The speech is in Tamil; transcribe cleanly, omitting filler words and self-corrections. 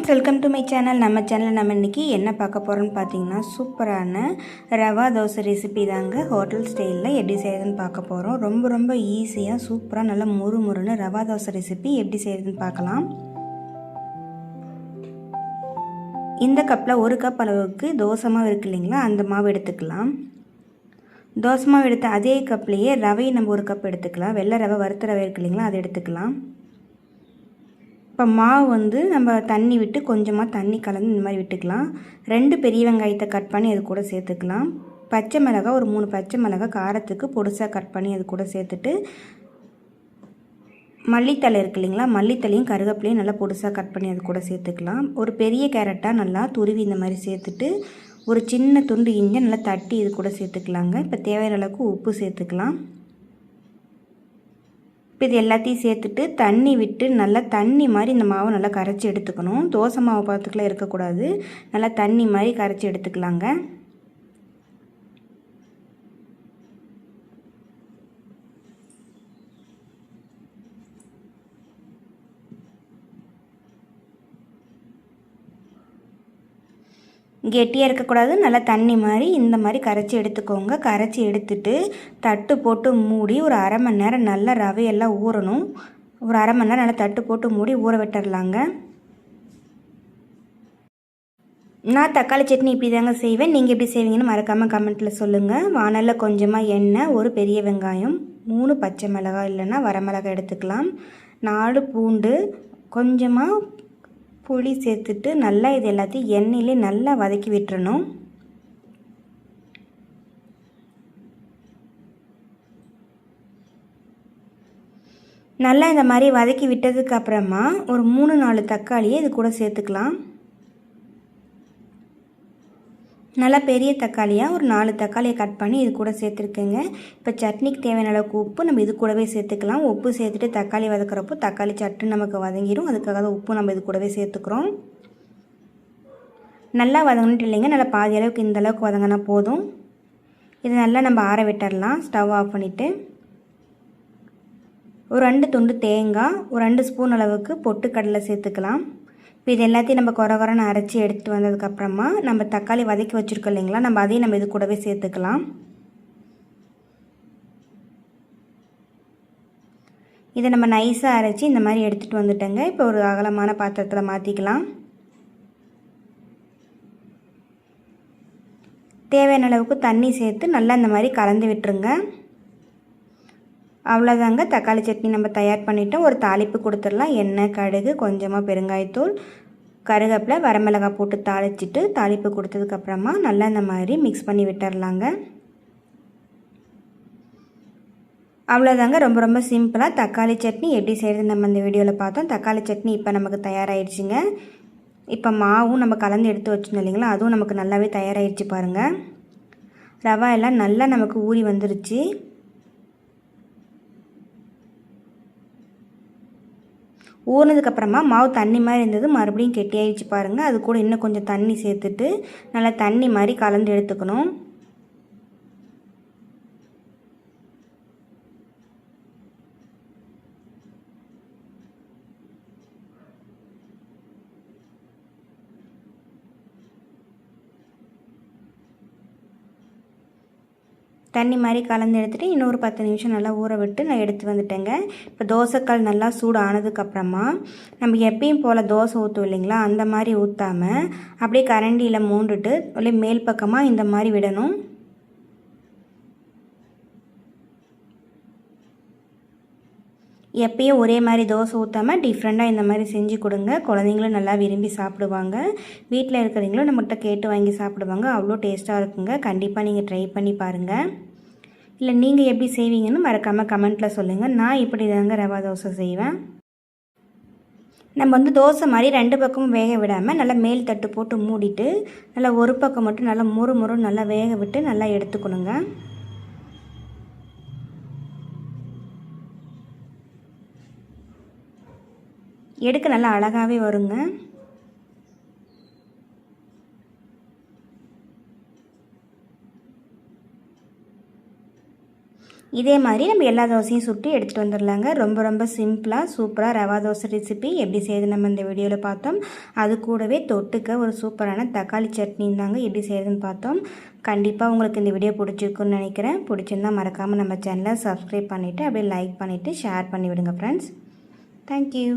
Friends, welcome to my channel. நம்ம சேனலில் நம்ம இன்றைக்கி என்ன பார்க்க போகிறோம்னு பார்த்தீங்கன்னா, சூப்பரான ரவா தோசை ரெசிபி தாங்க. ஹோட்டல் ஸ்டைலில் எப்படி செய்கிறதுன்னு பார்க்க போகிறோம். ரொம்ப ஈஸியாக சூப்பராக நல்லா முறுமுறுன்னு ரவா தோசை ரெசிபி எப்படி செய்கிறதுன்னு பார்க்கலாம். இந்த கப்பில் 1 கப் அளவுக்கு தோசை மாவு இருக்குது இல்லைங்களா, அந்த மாவு எடுத்துக்கலாம். தோசை மாவு எடுத்த அதே கப்லேயே ரவையை நம்ம 1 கப் எடுத்துக்கலாம். வெள்ளை ரவை, வறுத்த ரவை இருக்குது இல்லைங்களா, அதை எடுத்துக்கலாம். இப்போ மாவு நம்ம தண்ணி விட்டு கொஞ்சமாக தண்ணி கலந்து இந்த மாதிரி விட்டுக்கலாம். 2 பெரிய வெங்காயத்தை கட் பண்ணி அது கூட சேர்த்துக்கலாம். பச்சை மிளகாய் ஒரு 3 பச்சை மிளகாய் காரத்துக்கு பொடிசாக கட் பண்ணி அது கூட சேர்த்துட்டு, மல்லித்தலை இருக்குது இல்லைங்களா, மல்லித்தலையும் கருவேப்பிலையும் நல்லா பொடிசாக கட் பண்ணி அது கூட சேர்த்துக்கலாம். ஒரு பெரிய கேரட்டாக நல்லா துருவி இந்த மாதிரி சேர்த்துட்டு, ஒரு சின்ன துண்டு இஞ்சி நல்லா தட்டி இது கூட சேர்த்துக்கலாங்க. இப்போ தேவையான அளவுக்கு உப்பு சேர்த்துக்கலாம். இப்போ இது எல்லாத்தையும் சேர்த்துட்டு தண்ணி விட்டு நல்லா தண்ணி மாதிரி இந்த மாவை நல்லா கரைச்சி எடுத்துக்கணும். தோசை மாவு பார்த்துக்கலாம் இருக்கக்கூடாது, நல்லா தண்ணி மாதிரி கரைச்சி எடுத்துக்கலாங்க. கெட்டியாக இருக்கக்கூடாது, நல்லா தண்ணி மாதிரி இந்த மாதிரி கரைச்சி எடுத்துக்கோங்க. கரைச்சி எடுத்துட்டு தட்டு போட்டு மூடி ஒரு அரை மணி நேரம் நல்லா ரவையெல்லாம் ஊறணும். ஒரு அரை மணி நேரம் நல்லா தட்டு போட்டு மூடி ஊற விட்டுடலாங்க. நான் தக்காளி சட்னி இப்படி தாங்க செய்வேன். நீங்கள் எப்படி செய்வீங்கன்னு மறக்காமல் கமெண்ட்டில் சொல்லுங்கள். வானலில் கொஞ்சமாக எண்ணெய், ஒரு பெரிய வெங்காயம், 3 பச்சை மிளகாய் இல்லைன்னா வரமிளகாய் எடுத்துக்கலாம், 4 பூண்டு, கொஞ்சமாக புளி சேர்த்துட்டு நல்லா இது எல்லாத்தையும் எண்ணெயிலே நல்லா வதக்கி விட்டுறணும். நல்லா இந்த மாதிரி வதக்கி விட்டதுக்கு அப்புறமா ஒரு 3-4 தக்காளியை இது கூட சேர்த்துக்கலாம். நல்லா பெரிய தக்காளியாக ஒரு 4 தக்காளியை கட் பண்ணி இது கூட சேர்த்துருக்கேங்க. இப்போ சட்னிக்கு தேவையான அளவுக்கு உப்பு நம்ம இது கூடவே சேர்த்துக்கலாம். உப்பு சேர்த்துட்டு தக்காளி வதக்கிறப்போ தக்காளி சட்டு நமக்கு வதங்கிடும். அதுக்காக தான் உப்பு நம்ம இது கூடவே சேர்த்துக்கிறோம். நல்லா வதங்கிட்டு இல்லைங்க, நல்லா பாதி அளவுக்கு இந்த அளவுக்கு வதங்கினா போதும். இது நல்லா நம்ம ஆற விட்டுடலாம். ஸ்டவ் ஆஃப் பண்ணிவிட்டு ஒரு 2 துண்டு தேங்காய், ஒரு 2 ஸ்பூன் அளவுக்கு பொட்டுக்கடலை சேர்த்துக்கலாம். இப்போ இது எல்லாத்தையும் நம்ம கொரகொரன்னு அரைச்சி எடுத்துகிட்டு வந்ததுக்கப்புறமா நம்ம தக்காளி வதக்கி வச்சுருக்கோம் இல்லைங்களா, நம்ம அதையும் நம்ம இது கூடவே சேர்த்துக்கலாம். இதை நம்ம நைஸாக அரைச்சி இந்த மாதிரி எடுத்துகிட்டு வந்துட்டோங்க. இப்போ ஒரு அகலமான பாத்திரத்தில் மாற்றிக்கலாம். தேவையான அளவுக்கு தண்ணி சேர்த்து நல்லா இந்த மாதிரி கலந்து விட்டுருங்க. அவ்வளோதாங்க, தக்காளி சட்னி நம்ம தயார் பண்ணிவிட்டோம். ஒரு தாளிப்பு கொடுத்துடலாம். எண்ணெய், கடுகு, கொஞ்சமாக பெருங்காயத்தூள், கருவேப்பிலை, வரமிளகாய் போட்டு தாளிச்சிட்டு தாளிப்பு கொடுத்ததுக்கப்புறமா நல்லா இந்த மாதிரி மிக்ஸ் பண்ணி விட்டுடலாங்க. அவ்வளோதாங்க, ரொம்ப சிம்பிளாக தக்காளி சட்னி எப்படி செய்கிறது நம்ம இந்த வீடியோவில் பார்த்தோம். தக்காளி சட்னி இப்போ நமக்கு தயாராகிடுச்சிங்க. இப்போ மாவும் நம்ம கலந்து எடுத்து வச்சுருந்தோம் இல்லைங்களா, அதுவும் நமக்கு நல்லாவே தயாராகிடுச்சு பாருங்கள். ரவா எல்லாம் நல்லா நமக்கு ஊறி வந்துருச்சு. ஊறினதுக்கப்புறமா மாவு தண்ணி மாதிரி இருந்தது, மறுபடியும் கெட்டியாகிடுச்சு பாருங்கள். அது கூட இன்னும் கொஞ்சம் தண்ணி சேர்த்துட்டு நல்லா தண்ணி மாதிரி கலந்து எடுத்துக்கணும். தண்ணி மாதிரி கலந்து எடுத்துகிட்டு இன்னொரு 10 நிமிஷம் நல்லா ஊற விட்டு நான் எடுத்து வந்துட்டேங்க. இப்போ தோசைக்கல் நல்லா சூடு ஆனதுக்கப்புறமா நம்ம எப்பயும் போல் தோசை ஊற்றுவோம் இல்லைங்களா, அந்த மாதிரி ஊற்றாமல் அப்படியே கரண்டியில் மூண்டுட்டு அப்படியே மேல் பக்கமாக இந்த மாதிரி விடணும். எப்பயும் ஒரே மாதிரி தோசை ஊற்றாமல் டிஃப்ரெண்ட்டாக இந்த மாதிரி செஞ்சு கொடுங்க. குழந்தைங்களும் நல்லா விரும்பி சாப்பிடுவாங்க. வீட்டில் இருக்கிறவங்களும் நம்மகிட்ட கேட்டு வாங்கி சாப்பிடுவாங்க. அவ்வளோ டேஸ்ட்டாக இருக்குங்க. கண்டிப்பாக நீங்கள் ட்ரை பண்ணி பாருங்கள். இல்லை நீங்கள் எப்படி செய்வீங்கன்னு மறக்காமல் கமெண்ட்டில் சொல்லுங்கள். நான் இப்படி தாங்க ரவா தோசை செய்வேன். நம்ம தோசை மாதிரி 2 பக்கமும் வேக விடாமல் நல்லா மேல் தட்டு போட்டு மூடிட்டு நல்லா ஒரு பக்கம் மட்டும் நல்லா முறு நல்லா வேக விட்டு நல்லா எடுத்துக்கணுங்க. எடுக்க நல்லா அழகாகவே வருங்க. இதே மாதிரி நம்ம எல்லா தோசையும் சுட்டு எடுத்துகிட்டு வந்துடலாங்க. ரொம்ப ரொம்ப சிம்பிளாக சூப்பராக ரவா தோசை ரெசிபி எப்படி செய்யுது நம்ம இந்த வீடியோவில் பார்த்தோம். அது கூடவே தொட்டுக்க ஒரு சூப்பரான தக்காளி சட்னி தாங்க எப்படி செய்யுதுன்னு பார்த்தோம். கண்டிப்பாக உங்களுக்கு இந்த வீடியோ பிடிச்சிருக்குன்னு நினைக்கிறேன். பிடிச்சிருந்தா மறக்காமல் நம்ம சேனலை சப்ஸ்கிரைப் பண்ணிவிட்டு அப்படியே லைக் பண்ணிவிட்டு ஷேர் பண்ணிவிடுங்க ஃப்ரெண்ட்ஸ். தேங்க்யூ.